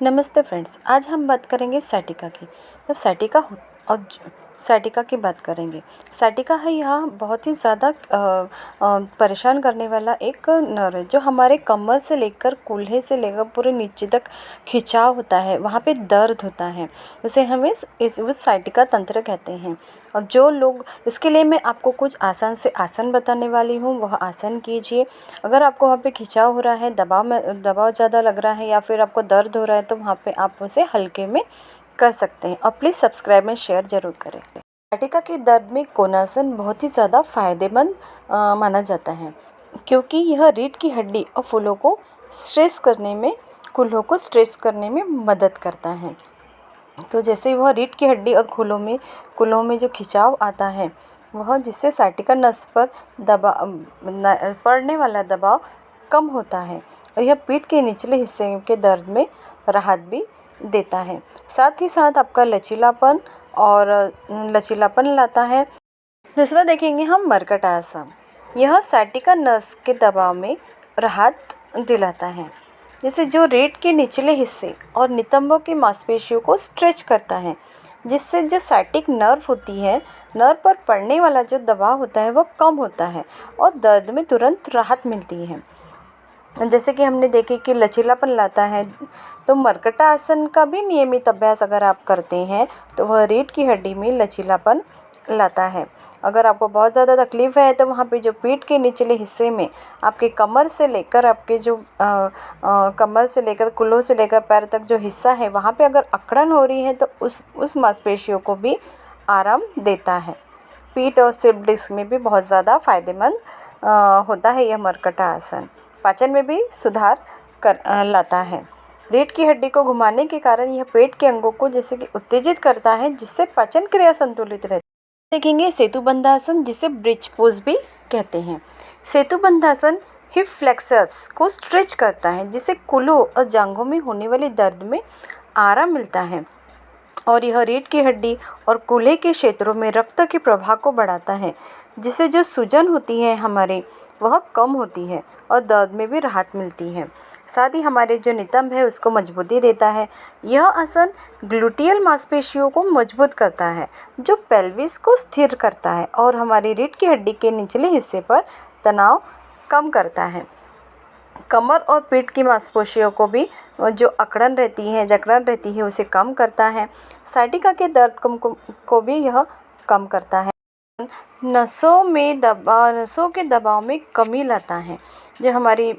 नमस्ते फ्रेंड्स, आज हम बात करेंगे साटिका की। जब साटिका हो और साटिका की बात करेंगे। साटिका है यह बहुत ही ज़्यादा परेशान करने वाला एक नर्व है जो हमारे कमर से लेकर कूल्हे से लेकर पूरे नीचे तक खिंचाव होता है, वहाँ पे दर्द होता है, उसे हम इस साटिका तंत्र कहते हैं। और जो लोग इसके लिए मैं आपको कुछ आसान से आसन बताने वाली हूँ, वह आसन कीजिए। अगर आपको वहाँ पे खिंचाव हो रहा है, दबाव ज़्यादा लग रहा है या फिर आपको दर्द हो रहा है तो वहाँ पे आप उसे हल्के में कर सकते हैं। और प्लीज़ सब्सक्राइब में शेयर ज़रूर करें। साटिका के दर्द में कोणासन बहुत ही ज़्यादा फायदेमंद माना जाता है, क्योंकि यह रीढ़ की हड्डी और फूलों को स्ट्रेस करने में कूल्हों को स्ट्रेस करने में मदद करता है। तो जैसे वह रीढ़ की हड्डी और कूल्हों में जो खिंचाव आता है, वह जिससे साटिका नस पर पड़ने वाला दबाव कम होता है और यह पीठ के निचले हिस्से के दर्द में राहत भी देता है। साथ ही साथ आपका लचीलापन लाता है। दूसरा देखेंगे हम मर्कट आसन। यह साटिका नस के दबाव में राहत दिलाता है, जैसे जो रीढ़ के निचले हिस्से और नितंबों की मांसपेशियों को स्ट्रेच करता है, जिससे जो साइटिक नर्व होती है, नर्व पर पड़ने वाला जो दबाव होता है वह कम होता है और दर्द में तुरंत राहत मिलती है। जैसे कि हमने देखे कि लचीलापन लाता है, तो मर्कटा आसन का भी नियमित अभ्यास अगर आप करते हैं तो वह रीढ़ की हड्डी में लचीलापन लाता है। अगर आपको बहुत ज़्यादा तकलीफ़ है तो वहाँ पे जो पीठ के निचले हिस्से में आपके कमर से लेकर आपके जो कमर से लेकर कूल्हों से लेकर पैर तक जो हिस्सा है, वहाँ पे अगर अकड़न हो रही है तो उस मांसपेशियों को भी आराम देता है। पीठ और स्लिप डिस्क में भी बहुत ज़्यादा फायदेमंद होता है यह मर्कटा आसन। पाचन में भी सुधार लाता है। रीढ़ की हड्डी को घुमाने के कारण यह पेट के अंगों को जैसे कि उत्तेजित करता है, जिससे पाचन क्रिया संतुलित रहती है। देखेंगे सेतुबंधासन, जिसे ब्रिज पोज भी कहते हैं। सेतुबंधासन हिप फ्लेक्सर्स को स्ट्रेच करता है, जिससे कूल्हों और जांघों में होने वाले दर्द में आराम मिलता है और यह रीढ़ की हड्डी और कूल्हे के क्षेत्रों में रक्त के प्रवाह को बढ़ाता है, जिससे जो सूजन होती है हमारे वह कम होती है और दर्द में भी राहत मिलती है। साथ ही हमारे जो नितंब है उसको मजबूती देता है। यह आसन ग्लूटियल मांसपेशियों को मजबूत करता है, जो पेल्विस को स्थिर करता है और हमारी रीढ़ की हड्डी के निचले हिस्से पर तनाव कम करता है। कमर और पीठ की मांसपेशियों को भी जो जकड़न रहती है उसे कम करता है। साटिका के दर्द को भी यह कम करता है। नसों के दबाव में कमी लाता है। जो हमारी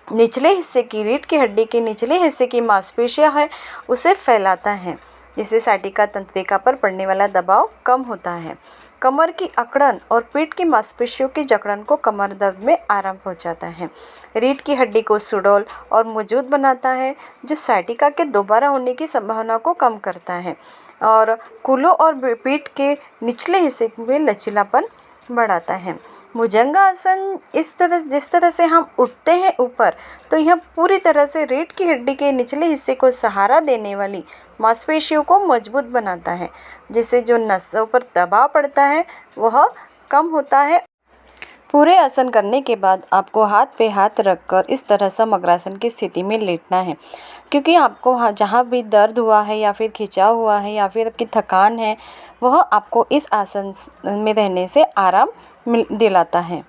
निचले हिस्से की रीढ़ की हड्डी के निचले हिस्से की मांसपेशियां है उसे फैलाता है, जिससे साटिका तंत्रिका पर पड़ने वाला दबाव कम होता है। कमर की अकड़न और पीठ की मांसपेशियों की जकड़न को कमर दर्द में आराम पहुंचाता है। रीढ़ की हड्डी को सुडौल और मजबूत बनाता है, जो साटिका के दोबारा होने की संभावना को कम करता है और कूल्हों और पीठ के निचले हिस्से में लचीलापन बढ़ाता है। भुजंगासन जिस तरह से हम उठते हैं ऊपर, तो यह पूरी तरह से रीढ़ की हड्डी के निचले हिस्से को सहारा देने वाली मांसपेशियों को मजबूत बनाता है, जिससे जो नसों पर दबाव पड़ता है वह कम होता है। पूरे आसन करने के बाद आपको हाथ पे हाथ रखकर इस तरह समग्रासन की स्थिति में लेटना है, क्योंकि आपको जहाँ भी दर्द हुआ है या फिर खिंचाव हुआ है या फिर आपकी थकान है, वह आपको इस आसन में रहने से आराम दिलाता है।